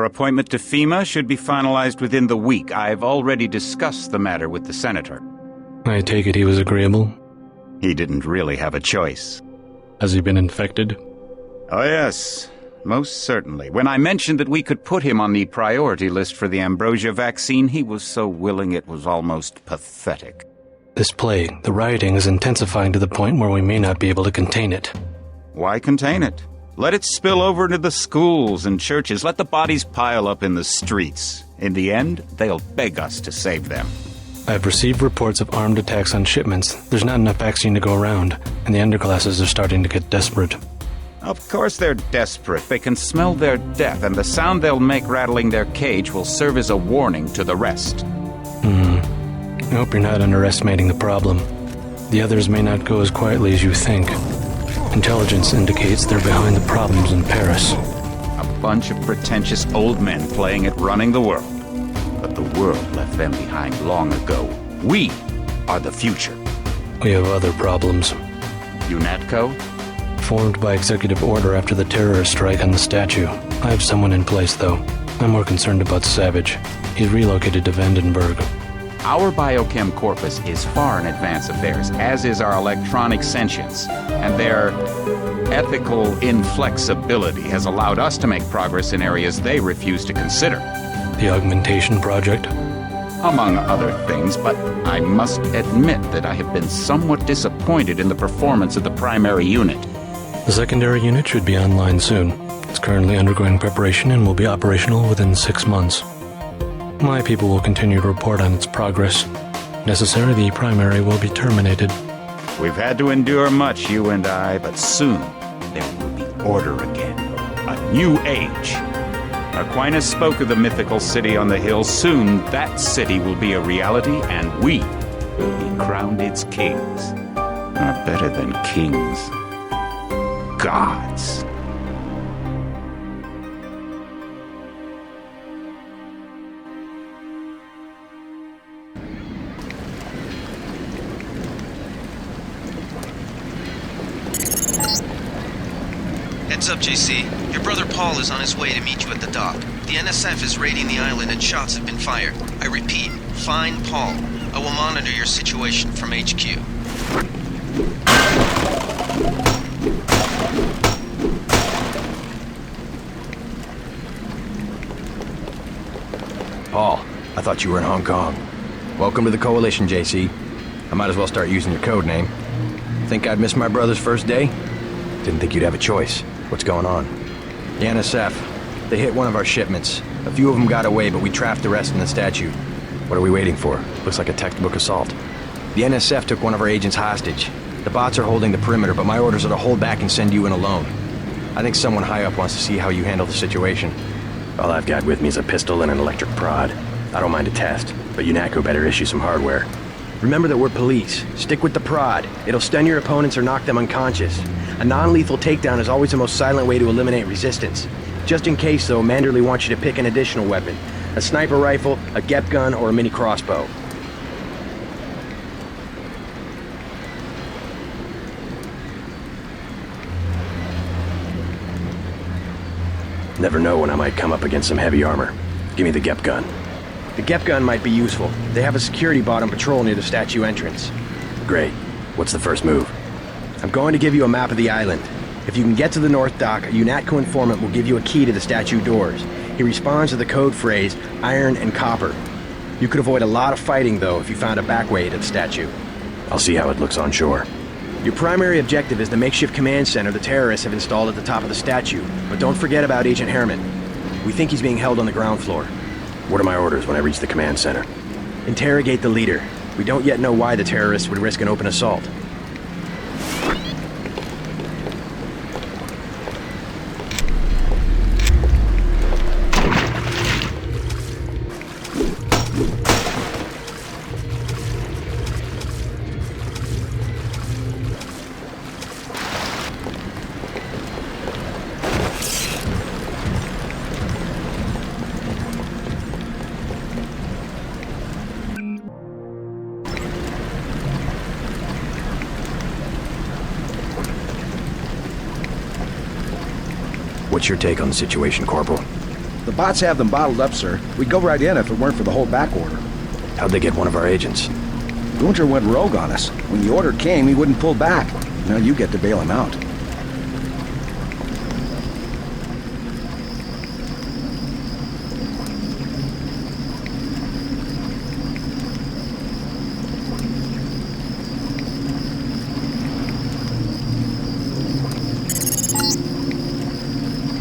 appointment to FEMA should be finalized within the week. I've already discussed the matter with the senator. I take it he was agreeable? He didn't really have a choice. Has he been infected? Oh yes, most certainly. When I mentioned that we could put him on the priority list for the ambrosia vaccine, he was so willing it was almost pathetic. This plague, the rioting is intensifying to the point where we may not be able to contain it. Why contain it? Let it spill over into the schools and churches. Let the bodies pile up in the streets. In the end, they'll beg us to save them. I've received reports of armed attacks on shipments. There's not enough vaccine to go around, and the underclasses are starting to get desperate. Of course they're desperate. They can smell their death, and the sound they'll make rattling their cage will serve as a warning to the rest. I hope you're not underestimating the problem. The others may not go as quietly as you think. Intelligence indicates they're behind the problems in Paris. A bunch of pretentious old men playing at running the world. But the world left them behind long ago. We are the future. We have other problems. UNATCO? Formed by executive order after the terrorist strike on the statue. I have someone in place, though. I'm more concerned about Savage. He's relocated to Vandenberg. Our biochem corpus is far in advance of theirs, as is our electronic sentience, and their ethical inflexibility has allowed us to make progress in areas they refuse to consider. The augmentation project? Among other things, but I must admit that I have been somewhat disappointed in the performance of the primary unit. The secondary unit should be online soon. It's currently undergoing preparation and will be operational within 6 months. My people will continue to report on its progress. Necessary, the primary will be terminated. We've had to endure much, you and I, but soon there will be order again. A new age. Aquinas spoke of the mythical city on the hill. Soon that city will be a reality, and we will be crowned its kings. Not better than kings. Gods. Heads up, JC. Your brother Paul is on his way to meet you at the dock. The NSF is raiding the island and shots have been fired. I repeat, find Paul. I will monitor your situation from HQ. Paul, I thought you were in Hong Kong. Welcome to the Coalition, JC. I might as well start using your code name. Think I'd miss my brother's first day? Didn't think you'd have a choice. What's going on? The NSF. They hit one of our shipments. A few of them got away, but we trapped the rest in the statue. What are we waiting for? Looks like a textbook assault. The NSF took one of our agents hostage. The bots are holding the perimeter, but my orders are to hold back and send you in alone. I think someone high up wants to see how you handle the situation. All I've got with me is a pistol and an electric prod. I don't mind a test, but UNATCO better issue some hardware. Remember that we're police. Stick with the prod. It'll stun your opponents or knock them unconscious. A non-lethal takedown is always the most silent way to eliminate resistance. Just in case, though, Manderley wants you to pick an additional weapon. A sniper rifle, a GEP gun, or a mini-crossbow. Never know when I might come up against some heavy armor. Give me the GEP gun. The GEP gun might be useful. They have a security bot on patrol near the statue entrance. Great. What's the first move? I'm going to give you a map of the island. If you can get to the North Dock, a UNATCO informant will give you a key to the statue doors. He responds to the code phrase, iron and copper. You could avoid a lot of fighting, though, if you found a back way to the statue. I'll see how it looks on shore. Your primary objective is the makeshift command center the terrorists have installed at the top of the statue. But don't forget about Agent Hermann. We think he's being held on the ground floor. What are my orders when I reach the command center? Interrogate the leader. We don't yet know why the terrorists would risk an open assault. What's your take on the situation, Corporal? The bots have them bottled up, sir. We'd go right in if it weren't for the whole back order. How'd they get one of our agents? Gunther went rogue on us. When the order came, he wouldn't pull back. Now you get to bail him out.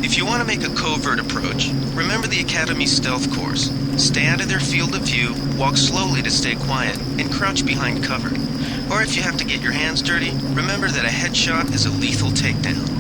If you want to make a covert approach, remember the Academy's stealth course. Stay out of their field of view, walk slowly to stay quiet, and crouch behind cover. Or if you have to get your hands dirty, remember that a headshot is a lethal takedown.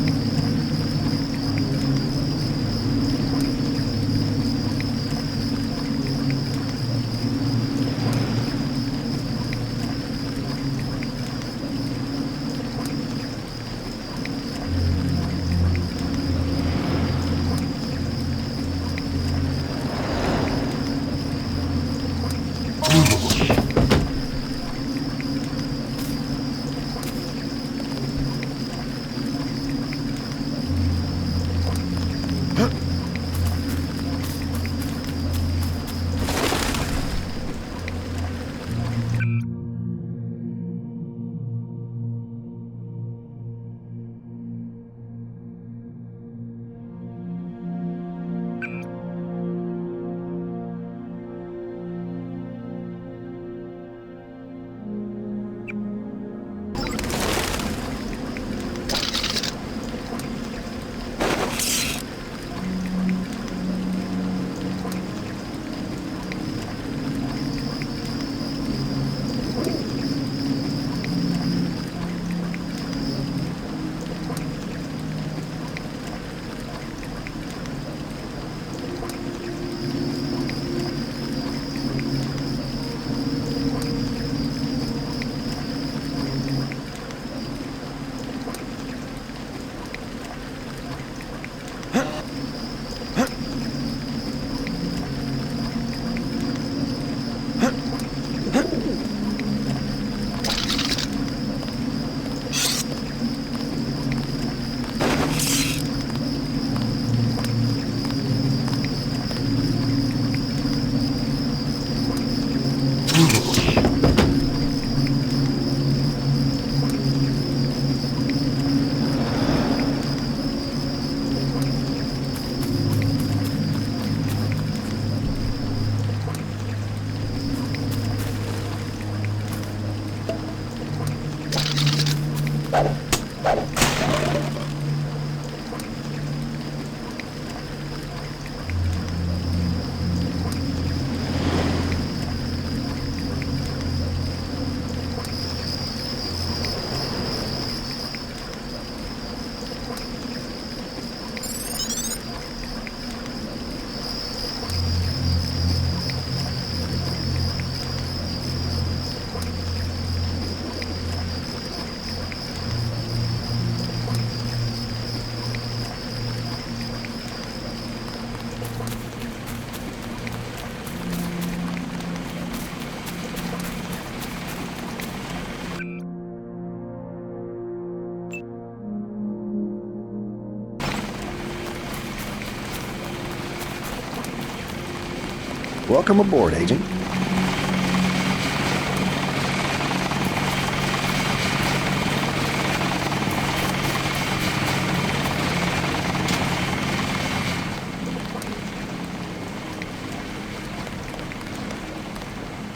Welcome aboard, Agent.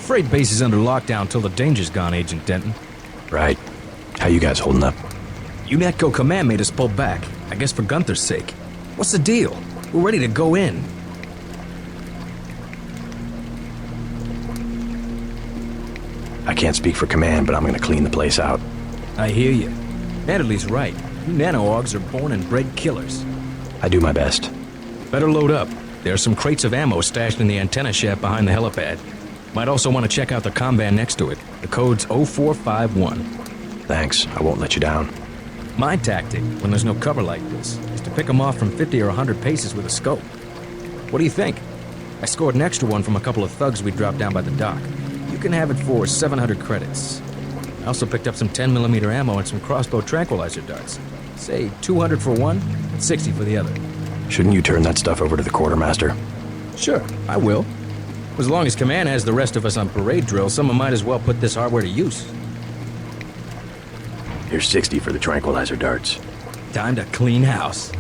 Freight base is under lockdown till the danger's gone, Agent Denton. Right. How you guys holding up? UNATCO command made us pull back, I guess for Gunther's sake. What's the deal? We're ready to go in. I can't speak for command, but I'm gonna clean the place out. I hear you. Natalie's right. You nano-augs are born and bred killers. I do my best. Better load up. There are some crates of ammo stashed in the antenna shaft behind the helipad. Might also want to check out the comm van next to it. The code's 0451. Thanks. I won't let you down. My tactic, when there's no cover like this, is to pick them off from 50 or 100 paces with a scope. What do you think? I scored an extra one from a couple of thugs we dropped down by the dock. You can have it for 700 credits. I also picked up some 10mm ammo and some crossbow tranquilizer darts. Say 200 for one and 60 for the other. Shouldn't you turn that stuff over to the quartermaster? Sure, I will. As long as Command has the rest of us on parade drill, someone might as well put this hardware to use. Here's 60 for the tranquilizer darts. Time to clean house.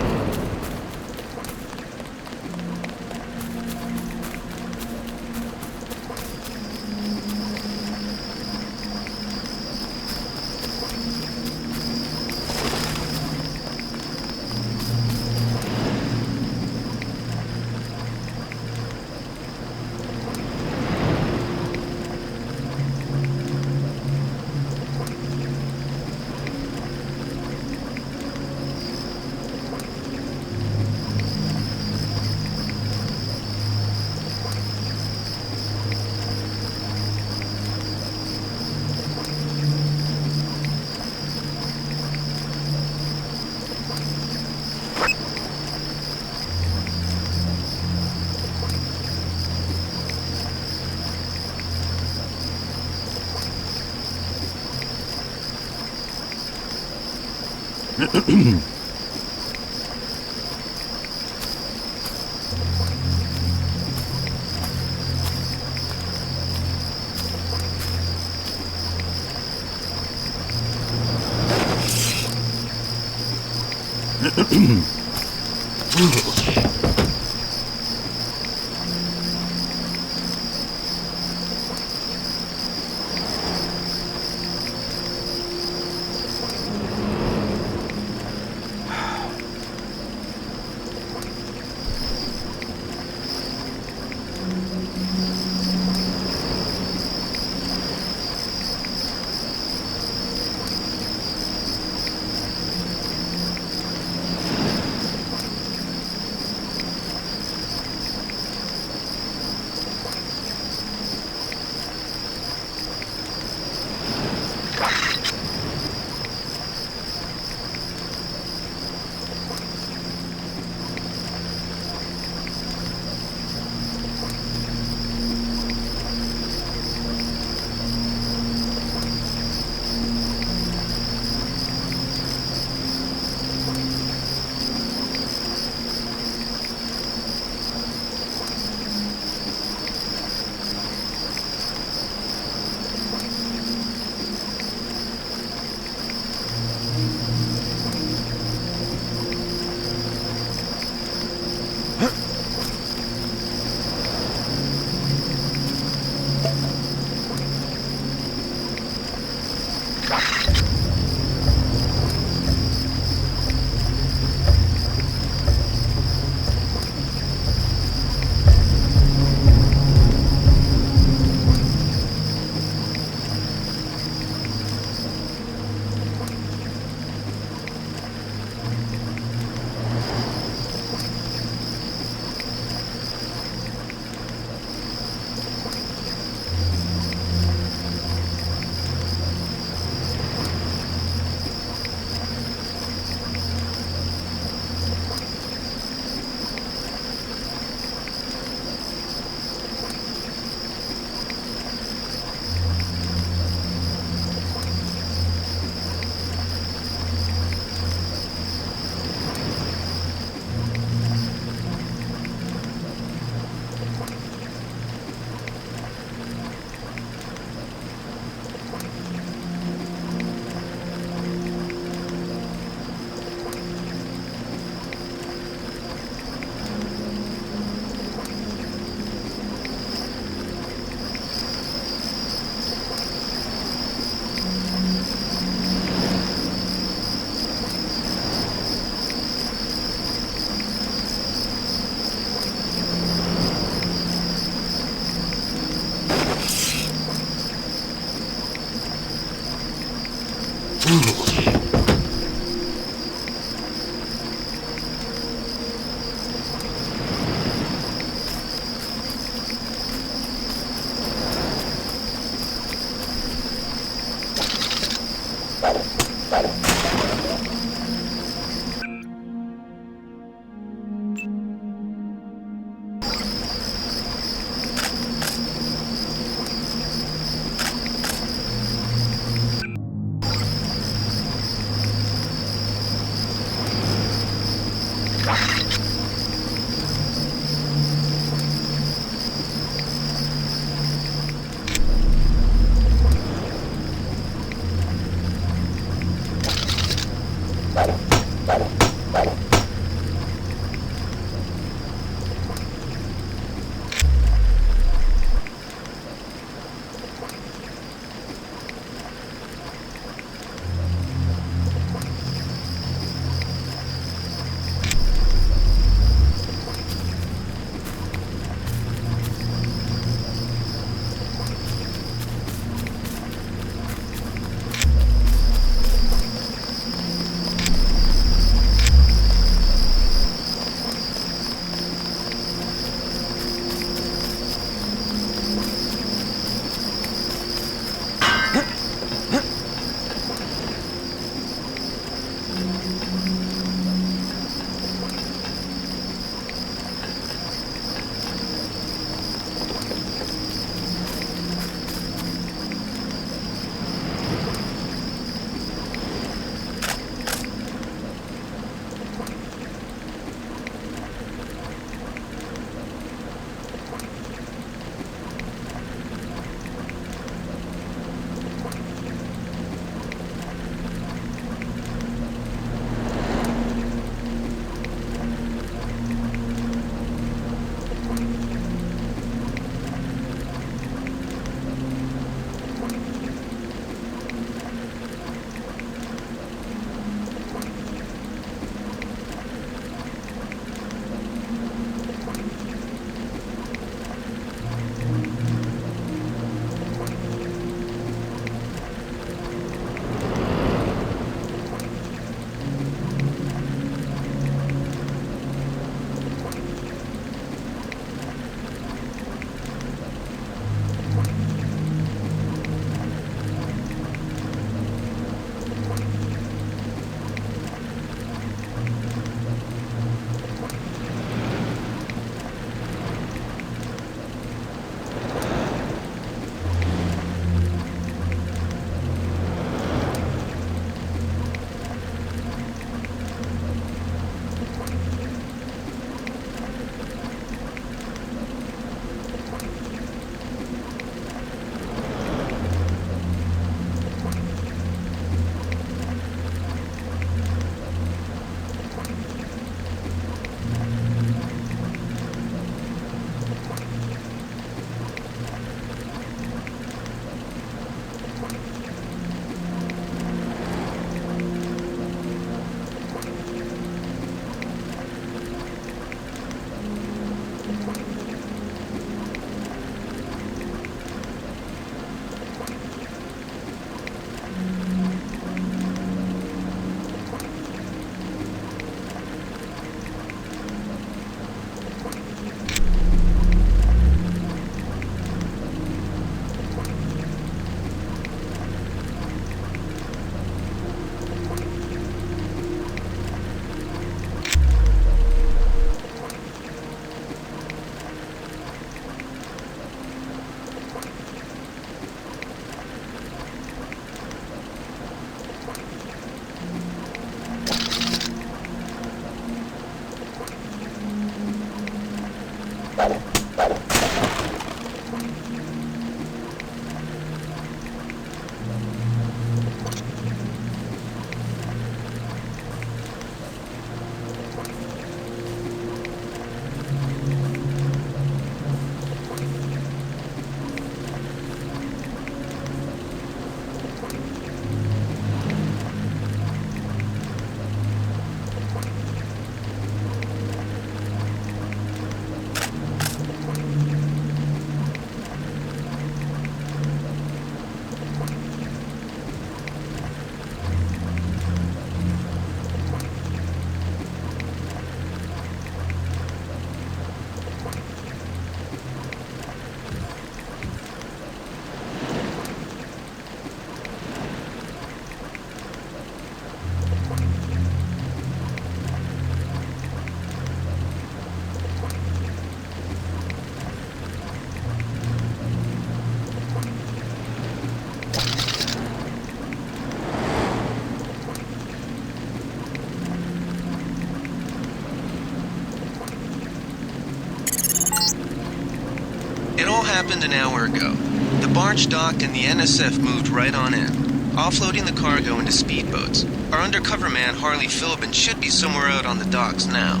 happened an hour ago. The barge docked and the NSF moved right on in, offloading the cargo into speedboats. Our undercover man, Harley Filben, should be somewhere out on the docks now.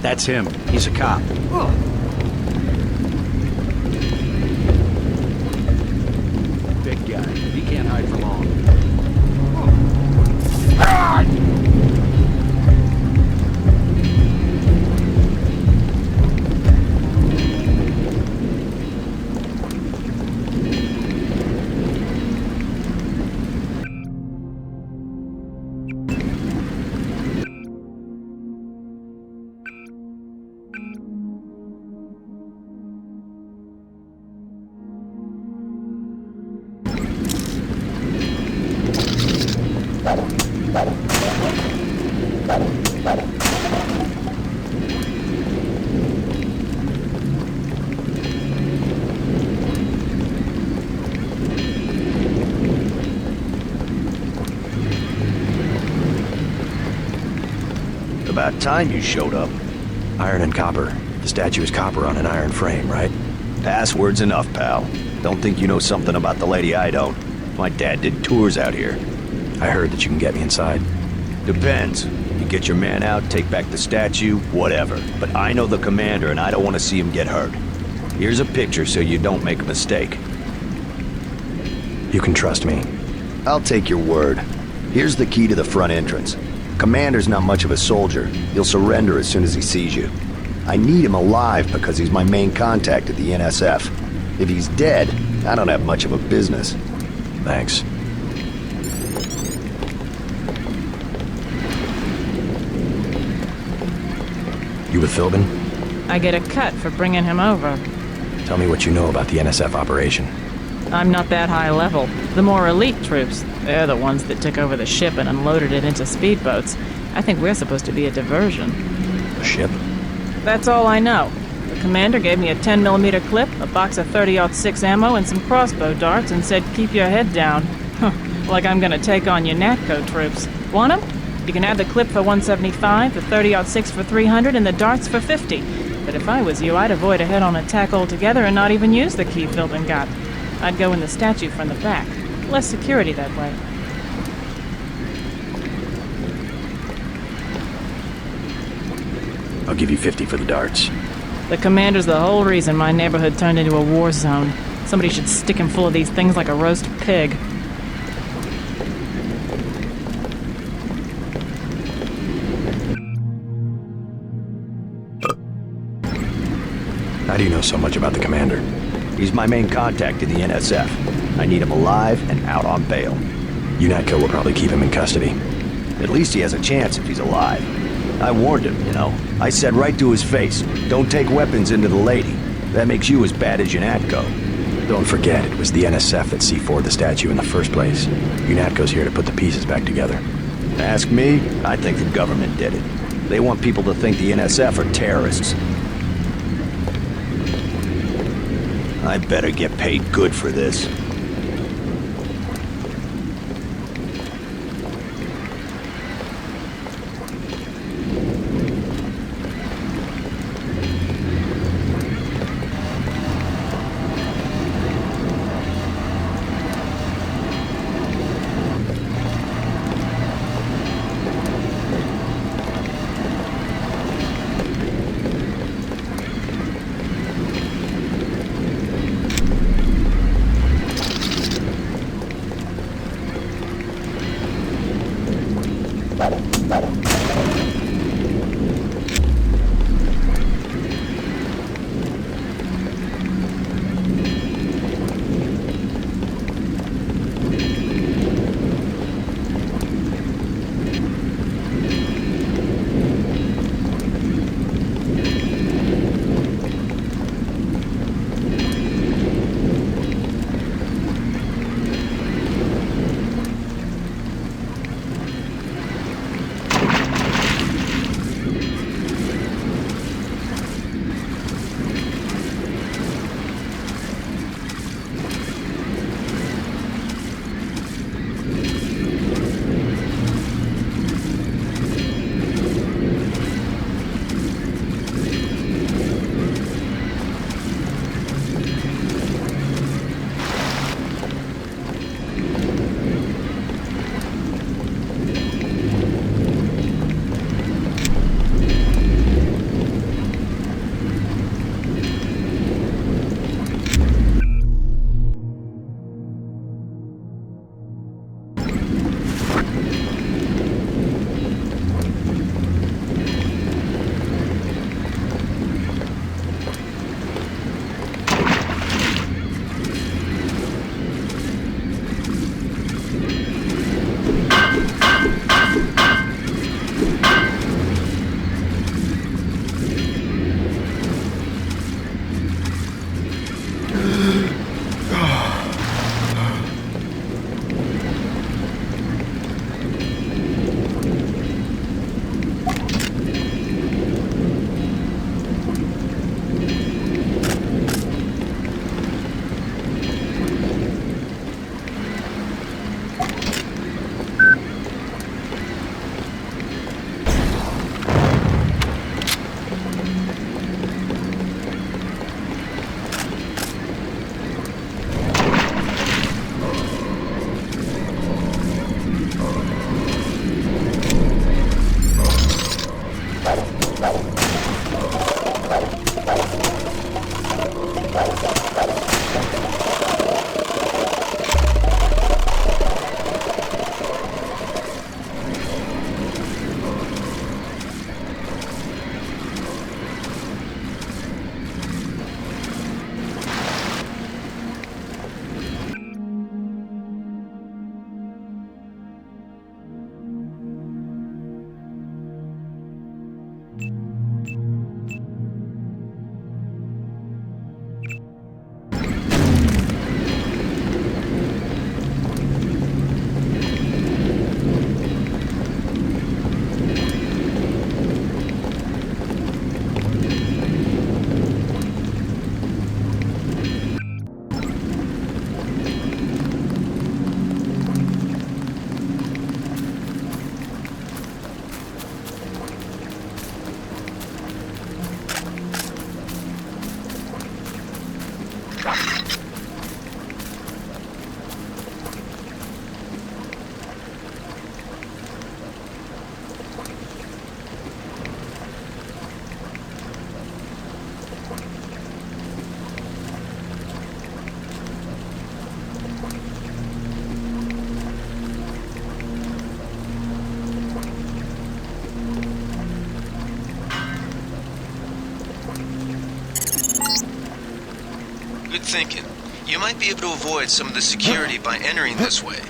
That's him. He's a cop. Big guy. He can't hide for long. About time you showed up. Iron and copper. The statue is copper on an iron frame, right? Password's enough, pal. Don't think you know something about the lady I don't. My dad did tours out here. I heard that you can get me inside. Depends. You get your man out, take back the statue, whatever. But I know the commander and I don't want to see him get hurt. Here's a picture so you don't make a mistake. You can trust me. I'll take your word. Here's the key to the front entrance. Commander's not much of a soldier. He'll surrender as soon as he sees you. I need him alive because he's my main contact at the NSF. If he's dead, I don't have much of a business. Thanks. You with Filben? I get a cut for bringing him over. Tell me what you know about the NSF operation. I'm not that high level. The more elite troops, they're the ones that took over the ship and unloaded it into speedboats. I think we're supposed to be a diversion. A ship? That's all I know. The commander gave me a 10mm clip, a box of 30-06 ammo, and some crossbow darts and said, keep your head down. Like I'm gonna take on UNATCO troops. Want 'em? You can have the clip for 175, the 30-06 for 300, and the darts for 50. But if I was you, I'd avoid a head-on attack altogether and not even use the key Filben got. I'd go in the statue from the back. Less security that way. I'll give you 50 for the darts. The commander's the whole reason my neighborhood turned into a war zone. Somebody should stick him full of these things like a roast pig. How do you know so much about the commander? He's my main contact in the NSF. I need him alive and out on bail. UNATCO will probably keep him in custody. At least he has a chance if he's alive. I warned him, you know. I said right to his face, don't take weapons into the lady. That makes you as bad as UNATCO. Don't forget, it was the NSF that C4'd the statue in the first place. UNATCO's here to put the pieces back together. Ask me, I think the government did it. They want people to think the NSF are terrorists. I better get paid good for this. Good thinking. You might be able to avoid some of the security by entering this way.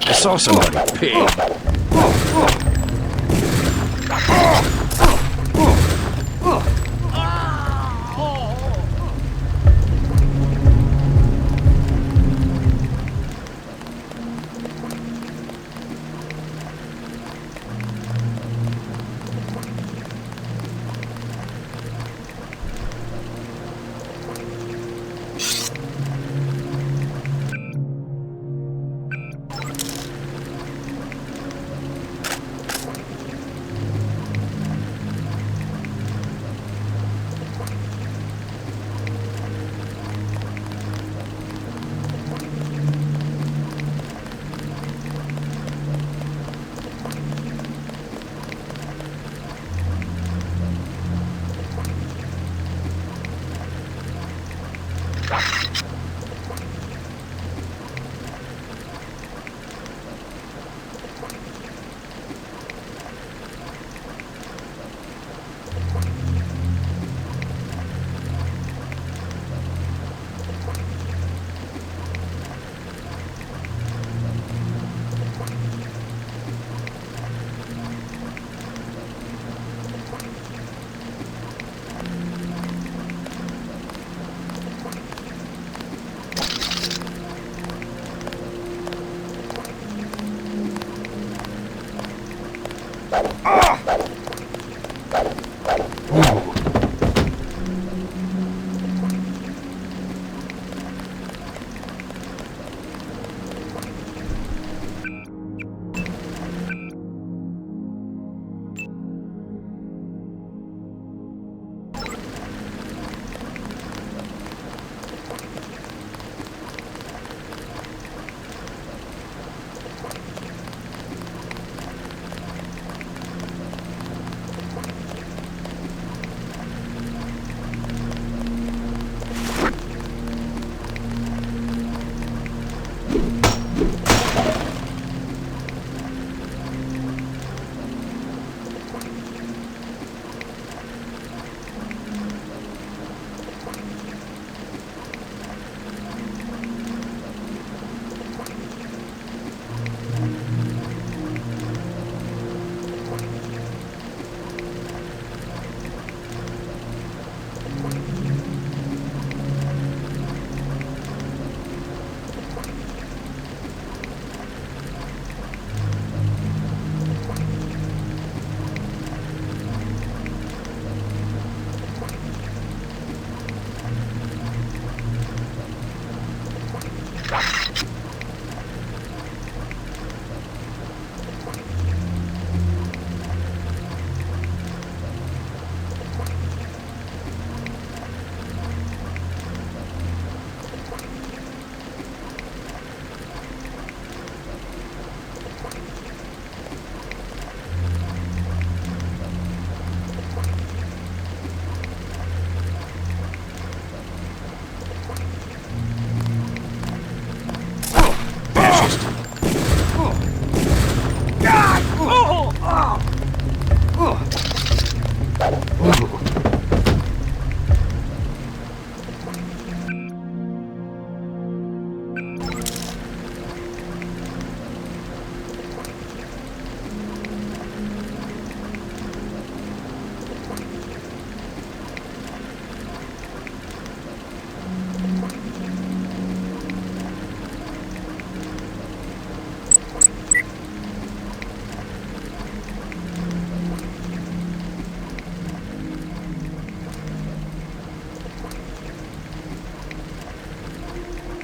I saw somebody. Pig.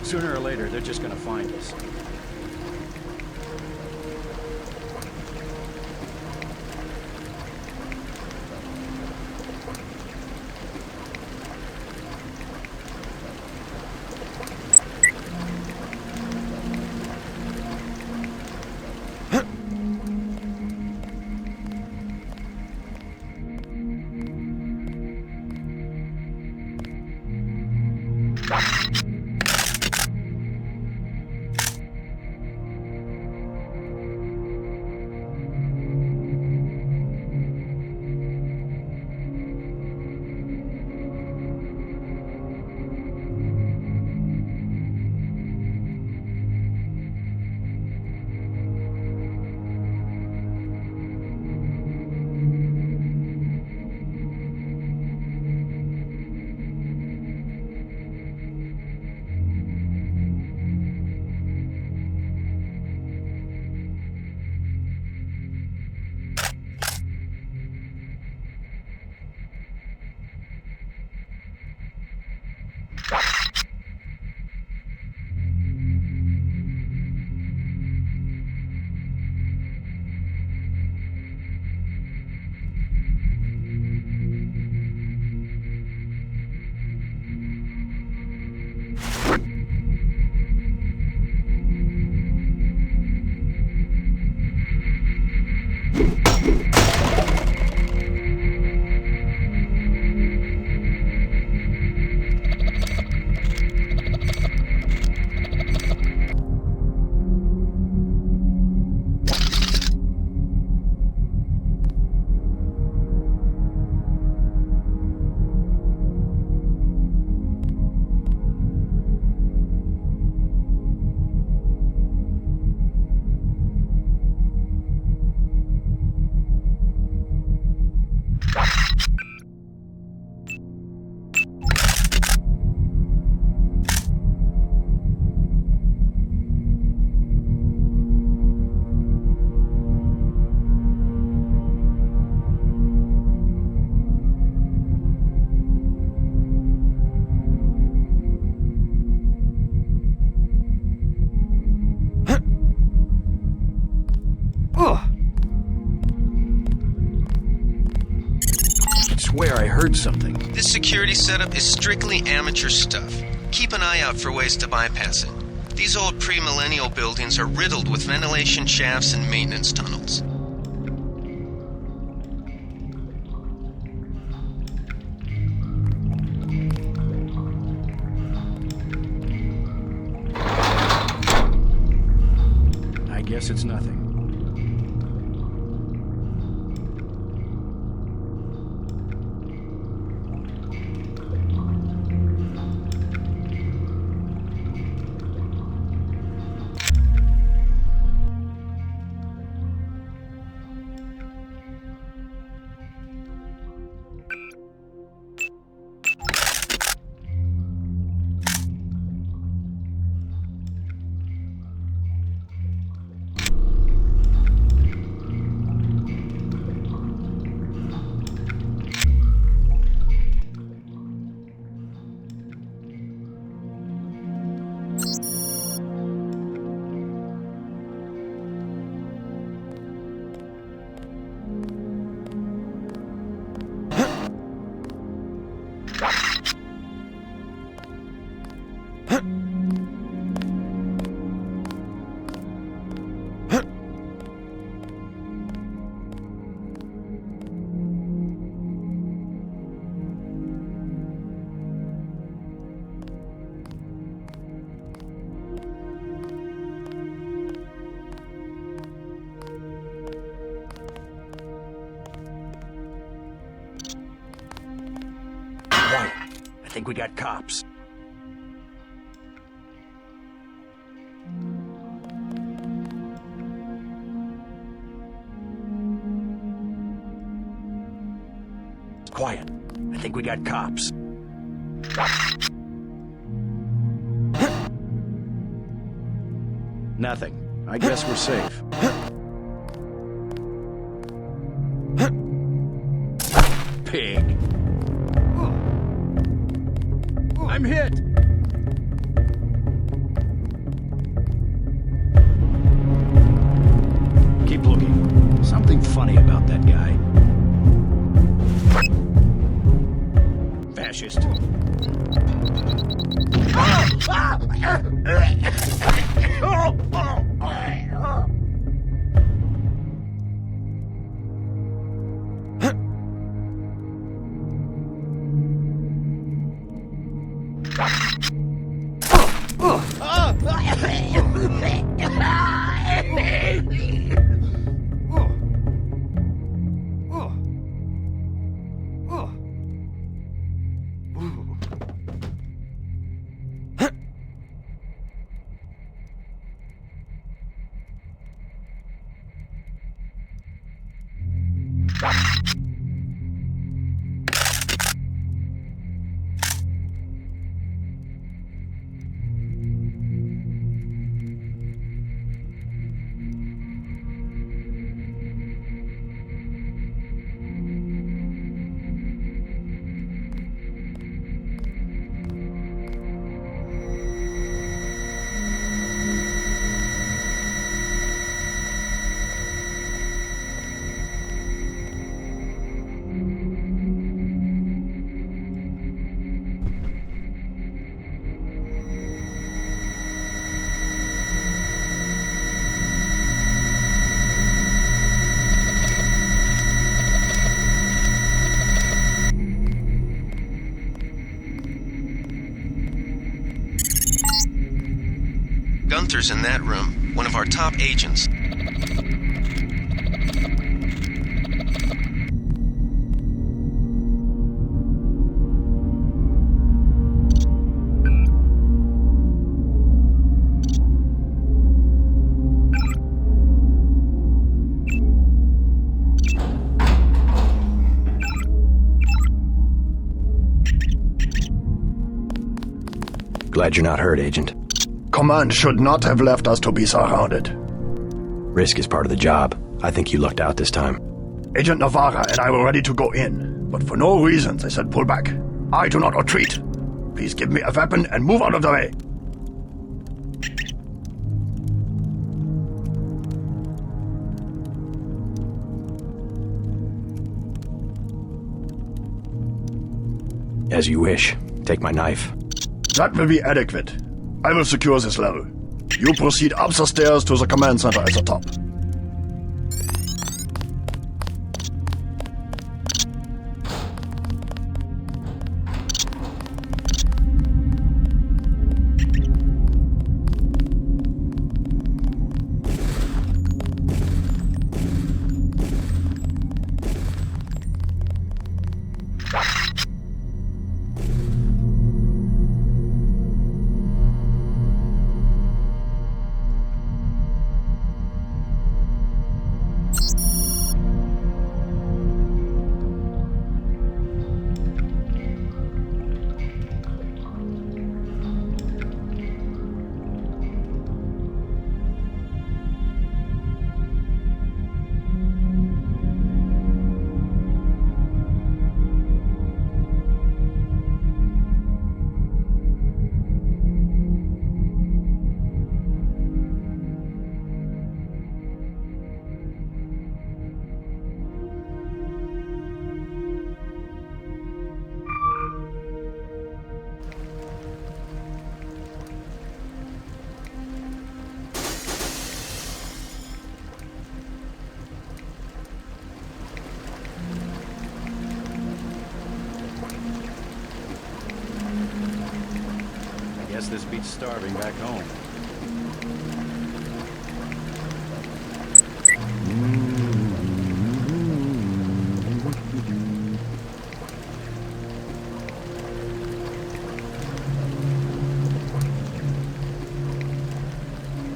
Sooner or later, they're just gonna find us. Heard something. This security setup is strictly amateur stuff. Keep an eye out for ways to bypass it. These old pre-millennial buildings are riddled with ventilation shafts and maintenance tunnels. I guess it's nothing. I think we got cops. Quiet. I think we got cops. Nothing. I guess we're safe. Pig. I'm hit! funny about that guy. Fascist. Gunther's in that room, one of our top agents. Glad you're not hurt, Agent. Command should not have left us to be surrounded. Risk is part of the job. I think you lucked out this time. Agent Navarra and I were ready to go in, but for no reason they said pull back. I do not retreat. Please give me a weapon and move out of the way. As you wish. Take my knife. That will be adequate. I will secure this level. You proceed up the stairs to the command center at the top. Guess this beats starving back home.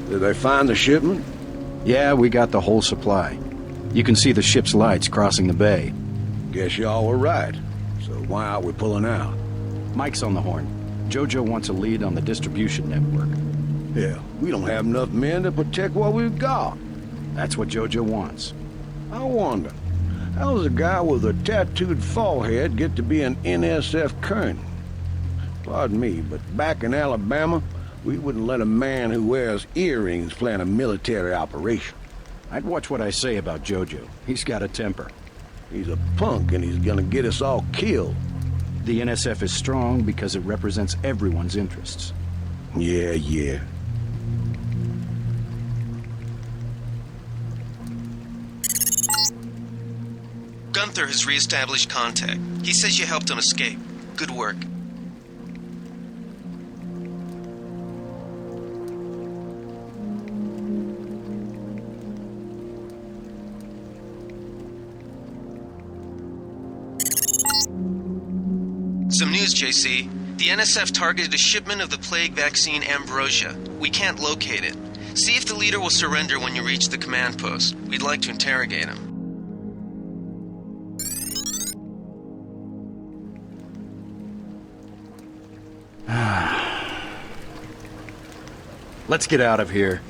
Did they find the shipment? Yeah, we got the whole supply. You can see the ship's lights crossing the bay. Guess y'all were right. So why aren't we pulling out? Mike's on the horn. Jojo wants a lead on the distribution network. Yeah, we don't have enough men to protect what we've got. That's what Jojo wants. I wonder, how does a guy with a tattooed forehead get to be an NSF colonel? Pardon me, but back in Alabama, we wouldn't let a man who wears earrings plan a military operation. I'd watch what I say about Jojo. He's got a temper. He's a punk and he's gonna get us all killed. The NSF is strong because it represents everyone's interests. Yeah. Gunther has re-established contact. He says you helped him escape. Good work. Some news, JC. The NSF targeted a shipment of the plague vaccine Ambrosia. We can't locate it. See if the leader will surrender when you reach the command post. We'd like to interrogate him. Let's get out of here.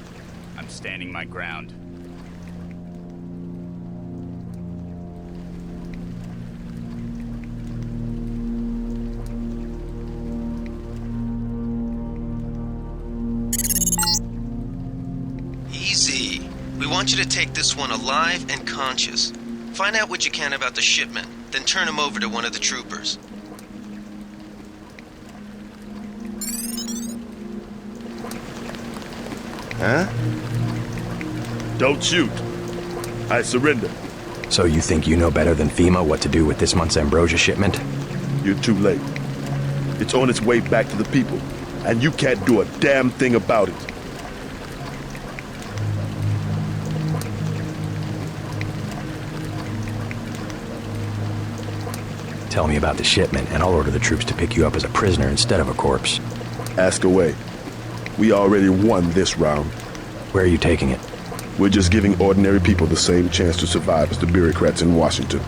I'm standing my ground. Easy. We want you to take this one alive and conscious. Find out what you can about the shipment, then turn him over to one of the troopers. Huh? Don't shoot. I surrender. So you think you know better than FEMA what to do with this month's Ambrosia shipment? You're too late. It's on its way back to the people, and you can't do a damn thing about it. Tell me about the shipment, and I'll order the troops to pick you up as a prisoner instead of a corpse. Ask away. We already won this round. Where are you taking it? We're just giving ordinary people the same chance to survive as the bureaucrats in Washington.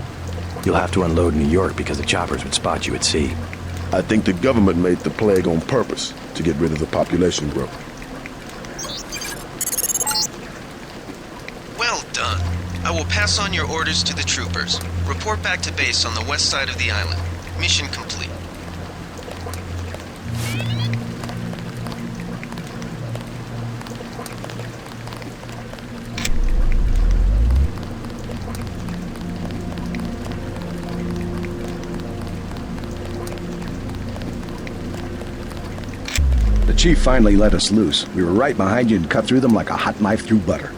You'll have to unload New York because the choppers would spot you at sea. I think the government made the plague on purpose to get rid of the population growth. Well done. I will pass on your orders to the troopers. Report back to base on the west side of the island. Mission complete. The chief finally let us loose. We were right behind you and cut through them like a hot knife through butter.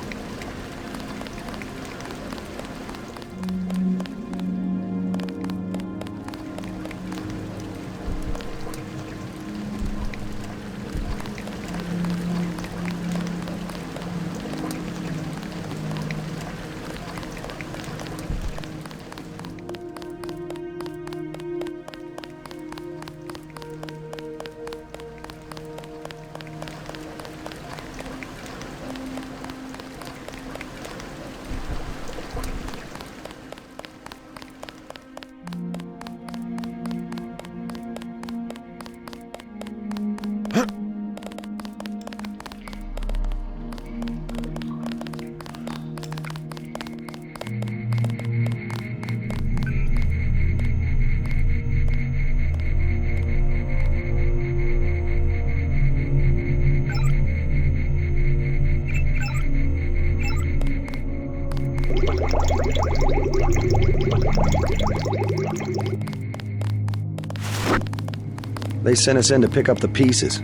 They sent us in to pick up the pieces.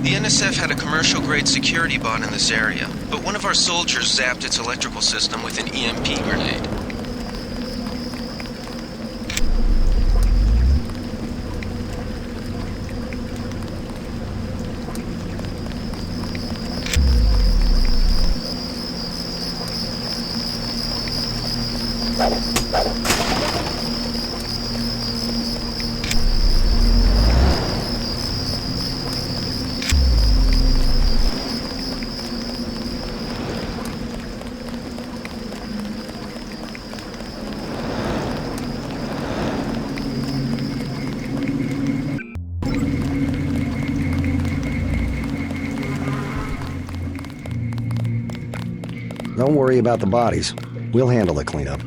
The NSF had a commercial-grade security bot in this area, but one of our soldiers zapped its electrical system with an EMP grenade. Don't worry about the bodies. We'll handle the cleanup.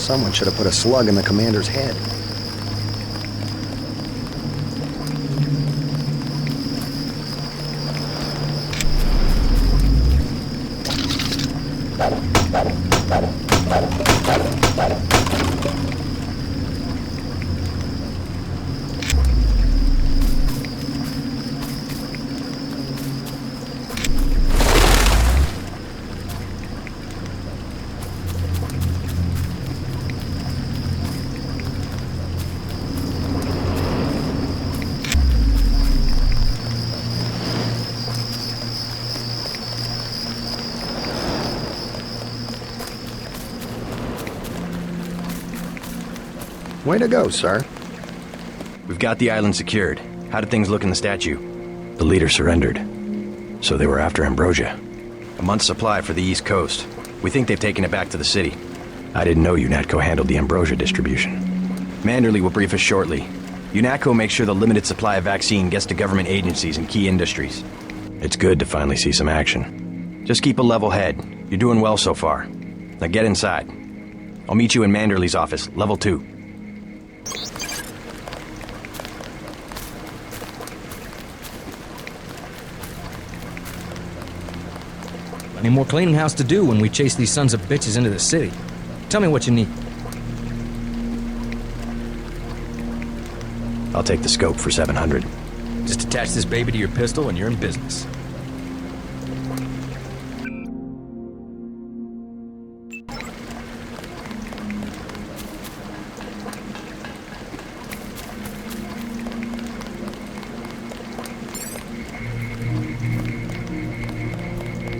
Someone should have put a slug in the commander's head. Way to go, sir. We've got the island secured. How did things look in the statue? The leader surrendered. So they were after Ambrosia. A month's supply for the East Coast. We think they've taken it back to the city. I didn't know UNATCO handled the Ambrosia distribution. Manderley will brief us shortly. UNATCO makes sure the limited supply of vaccine gets to government agencies and key industries. It's good to finally see some action. Just keep a level head. You're doing well so far. Now get inside. I'll meet you in Manderley's office, level 2. Plenty more cleaning house to do when we chase these sons of bitches into the city. Tell me what you need. I'll take the scope for 700. Just attach this baby to your pistol and you're in business.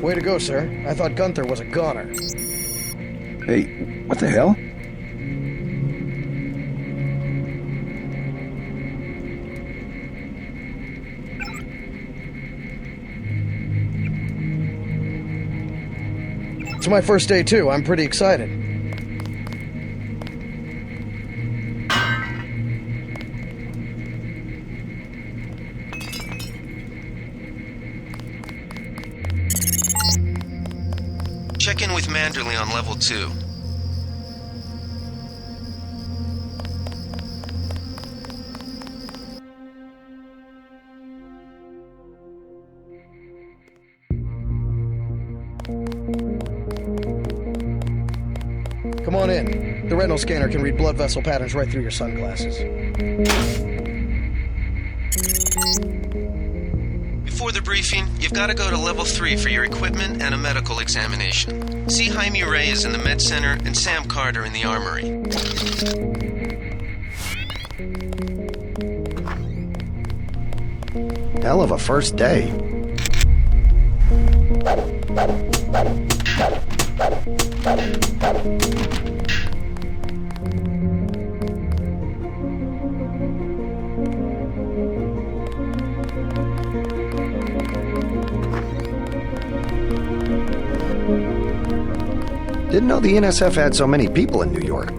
Way to go, sir. I thought Gunther was a goner. Hey, what the hell? It's my first day, too. I'm pretty excited. Check in with Manderley on level 2. Come on in. The retinal scanner can read blood vessel patterns right through your sunglasses. Before the briefing, you've got to go to level 3 for your equipment and a medical examination. See Jaime Reyes in the med center and Sam Carter in the armory. Hell of a first day. Didn't know the NSF had so many people in New York.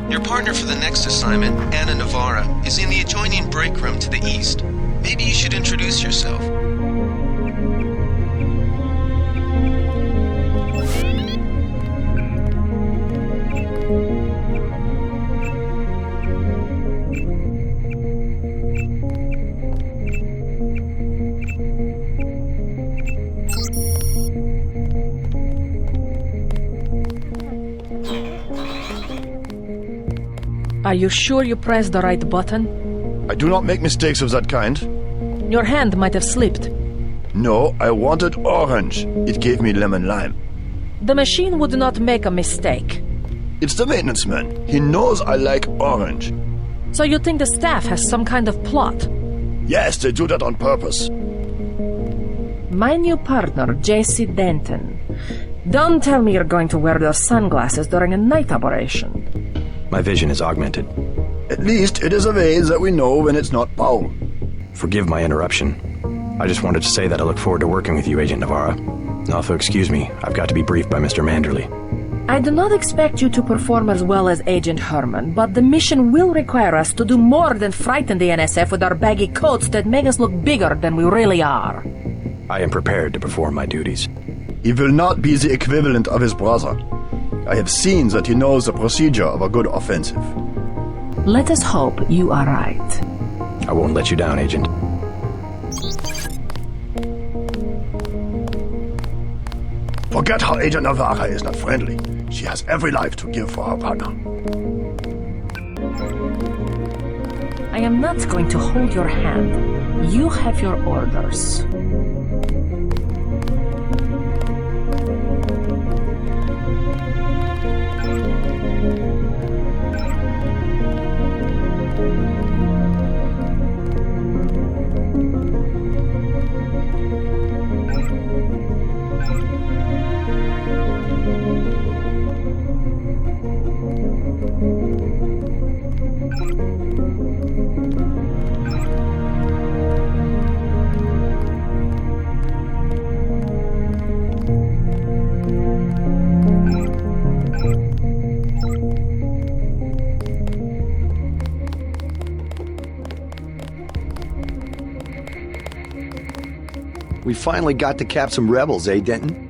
Your partner for the next assignment, Anna Navarra, is in the adjoining break room to the east. Maybe you should introduce yourself. Are you sure you pressed the right button? I do not make mistakes of that kind. Your hand might have slipped. No, I wanted orange. It gave me lemon lime. The machine would not make a mistake. It's the maintenance man. He knows I like orange. So you think the staff has some kind of plot? Yes, they do that on purpose. My new partner, JC Denton. Don't tell me you're going to wear those sunglasses during a night operation. My vision is augmented. At least it is a way that we know when it's not Paul. Forgive my interruption. I just wanted to say that I look forward to working with you, Agent Navarra. Also, excuse me, I've got to be briefed by Mr. Manderley. I do not expect you to perform as well as Agent Hermann, but the mission will require us to do more than frighten the NSF with our baggy coats that make us look bigger than we really are. I am prepared to perform my duties. He will not be the equivalent of his brother. I have seen that he knows the procedure of a good offensive. Let us hope you are right. I won't let you down, Agent. Forget how Agent Navarra is not friendly. She has every life to give for her partner. I am not going to hold your hand. You have your orders. We finally got to cap some rebels, eh, Denton?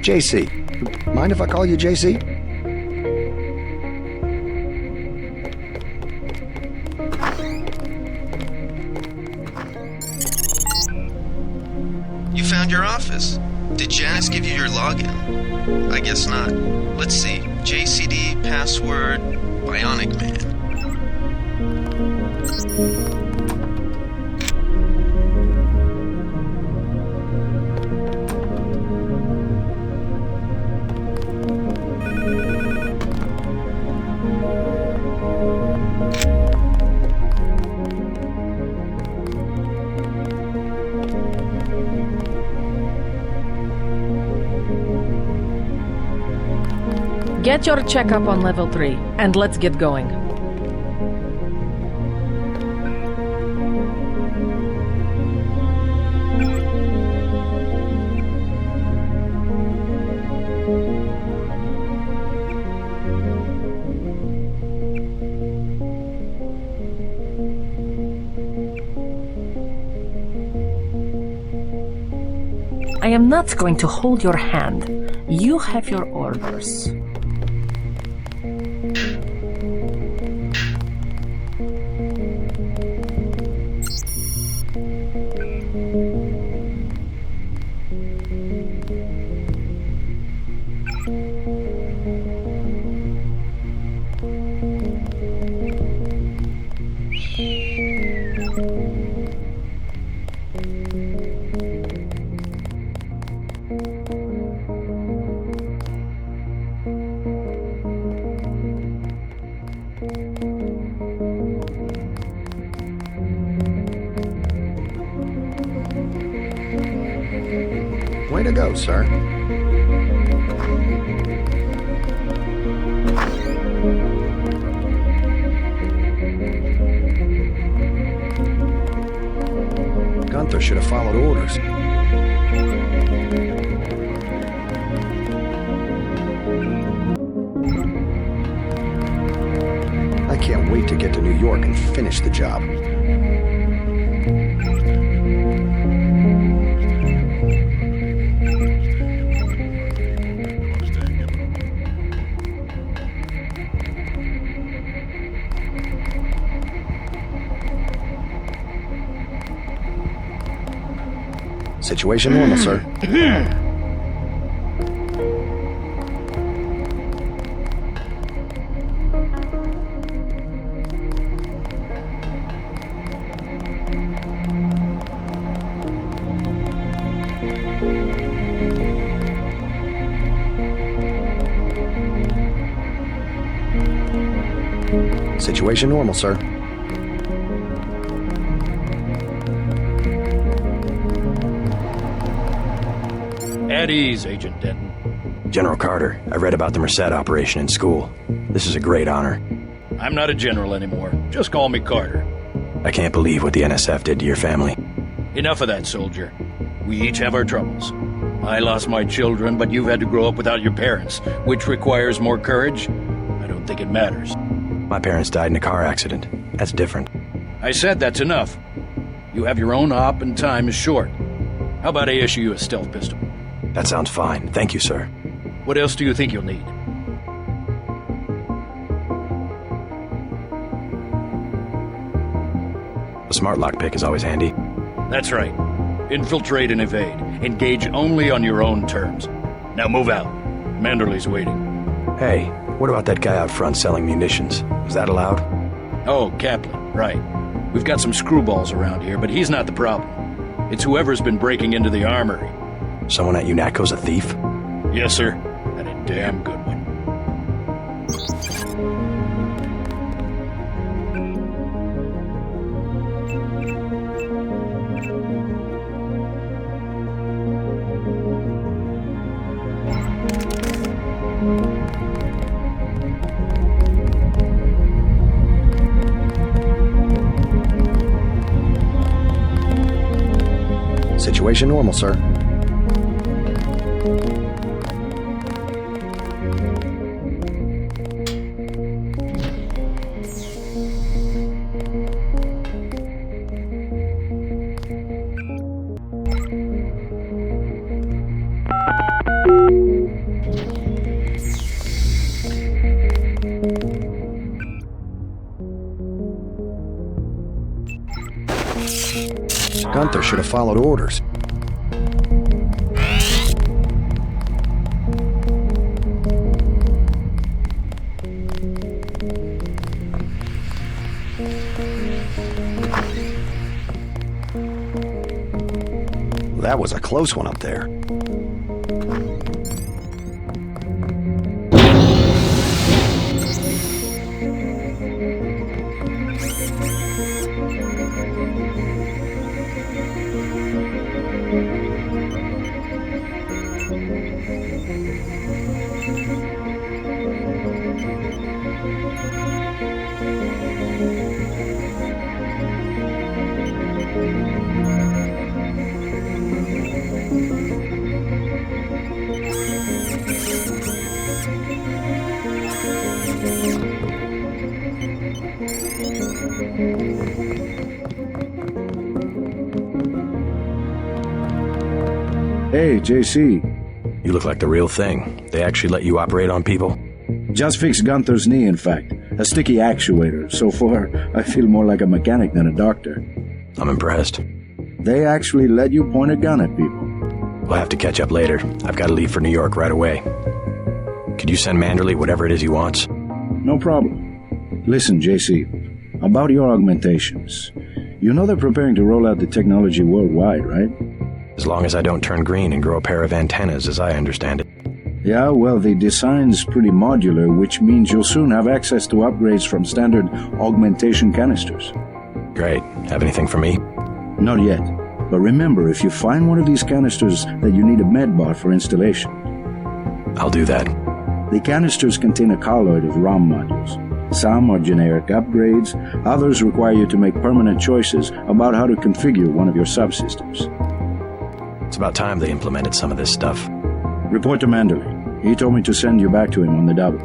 JC. Mind if I call you JC? You found your office. Did Janice give you your login? I guess not. Let's see. JCD, password, Bionic Man. Get your checkup on level 3, and let's get going. I am not going to hold your hand. You have your orders. Way to go, sir. Gunther should have followed orders. I can't wait to get to New York and finish the job. Situation normal, sir. Situation normal, sir. At ease, Agent Denton. General Carter, I read about the Merced operation in school. This is a great honor. I'm not a general anymore. Just call me Carter. I can't believe what the NSF did to your family. Enough of that, soldier. We each have our troubles. I lost my children, but you've had to grow up without your parents, which requires more courage. I don't think it matters. My parents died in a car accident. That's different. I said that's enough. You have your own op and time is short. How about I issue you a stealth pistol? That sounds fine. Thank you, sir. What else do you think you'll need? A smart lockpick is always handy. That's right. Infiltrate and evade. Engage only on your own terms. Now move out. Manderley's waiting. Hey, what about that guy out front selling munitions? Was that allowed? Oh, Kaplan, right. We've got some screwballs around here, but he's not the problem. It's whoever's been breaking into the armory. Someone at UNATCO's a thief? Yes, sir. And a damn good one. Situation normal, sir. Gunther should have followed orders. That was a close one up there. Hey, JC. You look like the real thing. They actually let you operate on people? Just fixed Gunther's knee, in fact. A sticky actuator. So far, I feel more like a mechanic than a doctor. I'm impressed. They actually let you point a gun at people. We'll have to catch up later. I've got to leave for New York right away. Could you send Manderley whatever it is he wants? No problem. Listen, JC, about your augmentations. You know they're preparing to roll out the technology worldwide, right? As long as I don't turn green and grow a pair of antennas, as I understand it. Yeah, well, the design's pretty modular, which means you'll soon have access to upgrades from standard augmentation canisters. Great. Have anything for me? Not yet. But remember, if you find one of these canisters that you need a medbot for installation. I'll do that. The canisters contain a colloid of ROM modules. Some are generic upgrades, others require you to make permanent choices about how to configure one of your subsystems. It's about time they implemented some of this stuff. Report to Manderley. He told me to send you back to him on the double.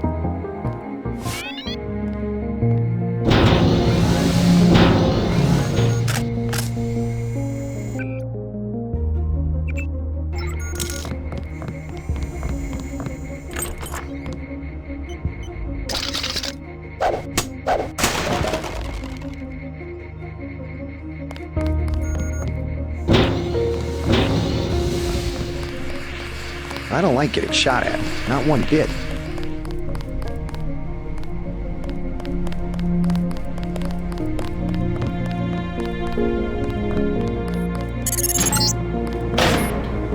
I don't like getting shot at. Not one bit.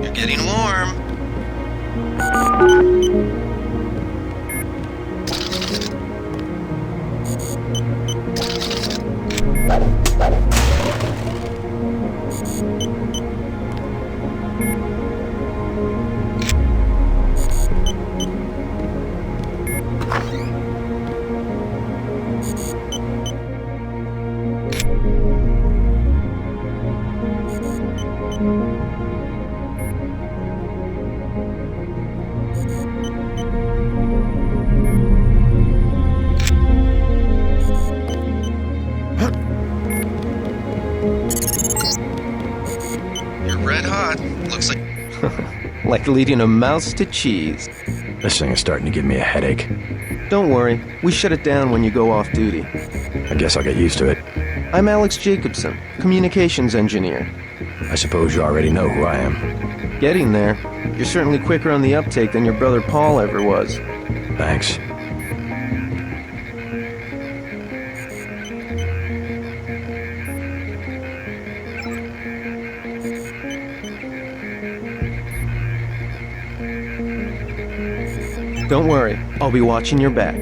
You're getting warm. Like leading a mouse to cheese. This thing is starting to give me a headache. Don't worry, we shut it down when you go off duty. I guess I'll get used to it. I'm Alex Jacobson, communications engineer. I suppose you already know who I am. Getting there. You're certainly quicker on the uptake than your brother Paul ever was. Thanks. Don't worry, I'll be watching your back.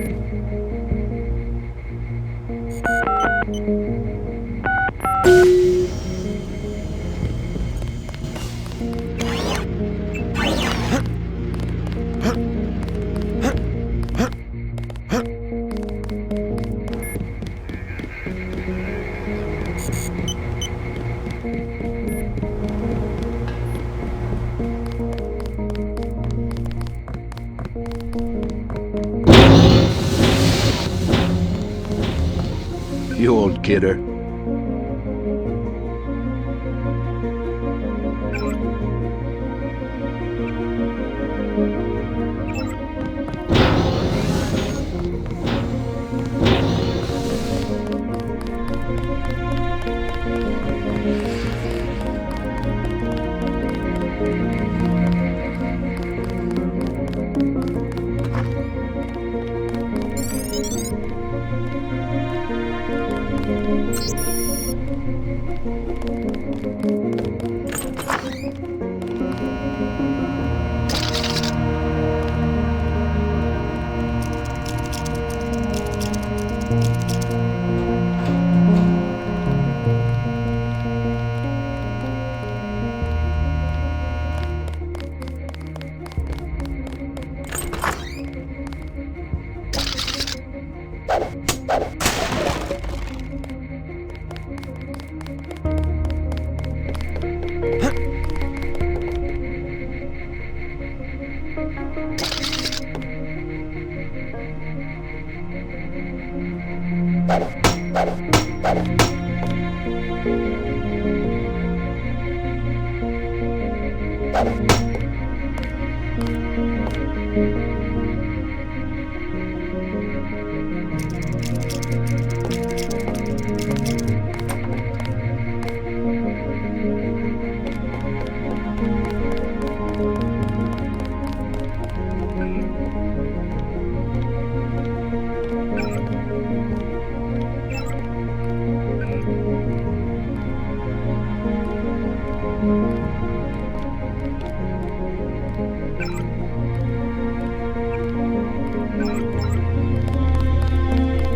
You old kidder.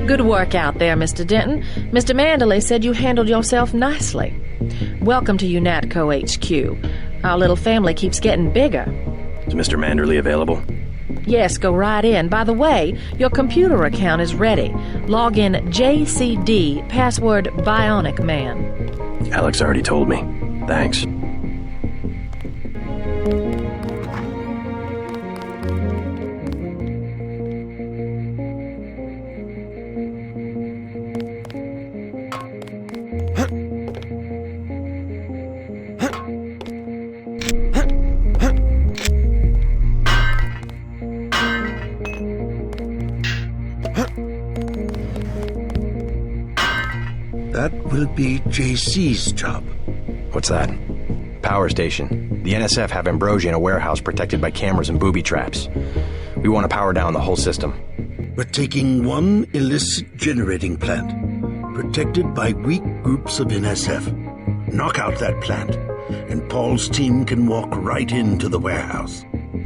Good work out there, Mr. Denton. Mr. Manderley said you handled yourself nicely. Welcome to UNATCO HQ. Our little family keeps getting bigger. Is Mr. Manderley available? Yes, go right in. By the way, your computer account is ready. Log in JCD, password Bionic Man. Alex already told me. Thanks. That will be JC's job. What's that? Power station. The NSF have Ambrosia in a warehouse protected by cameras and booby traps. We want to power down the whole system. We're taking one illicit generating plant, protected by weak groups of NSF. Knock out that plant, and Paul's team can walk right into the warehouse.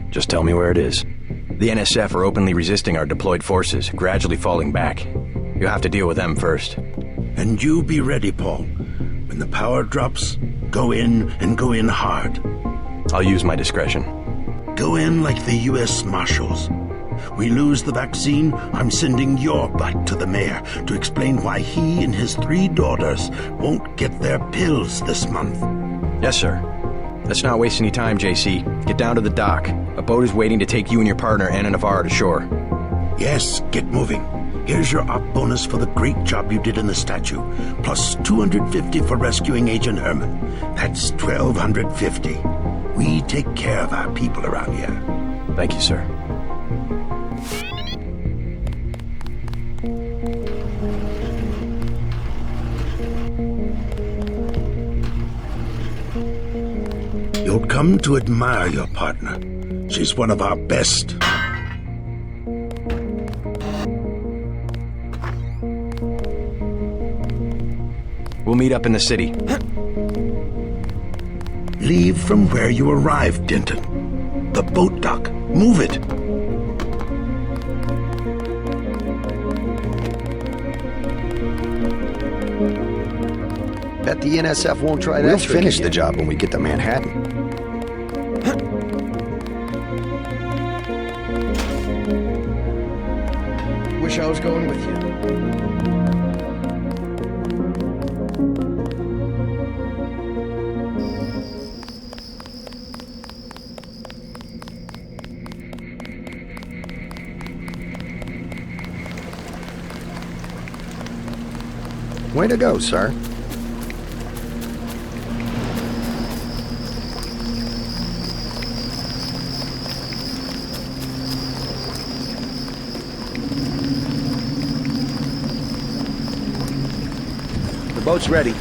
Just tell me where it is. The NSF are openly resisting our deployed forces, gradually falling back. You'll have to deal with them first. And you be ready, Paul. When the power drops, go in and go in hard. I'll use my discretion. Go in like the U.S. Marshals. We lose the vaccine, I'm sending your butt to the mayor to explain why he and his 3 daughters won't get their pills this month. Yes, sir. Let's not waste any time, JC. Get down to the dock. A boat is waiting to take you and your partner, Anna Navarro, to shore. Yes, get moving. Here's your op bonus for the great job you did in the statue, plus 250 for rescuing Agent Hermann. That's 1,250. We take care of our people around here. Thank you, sir. You'll come to admire your partner. She's one of our best. We'll meet up in the city. Leave from where you arrived, Denton. The boat dock. Move it. Bet the NSF won't try that. We'll finish the job when we get to Manhattan. Wish I was going with you. Way to go, sir. The boat's ready.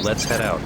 Let's head out.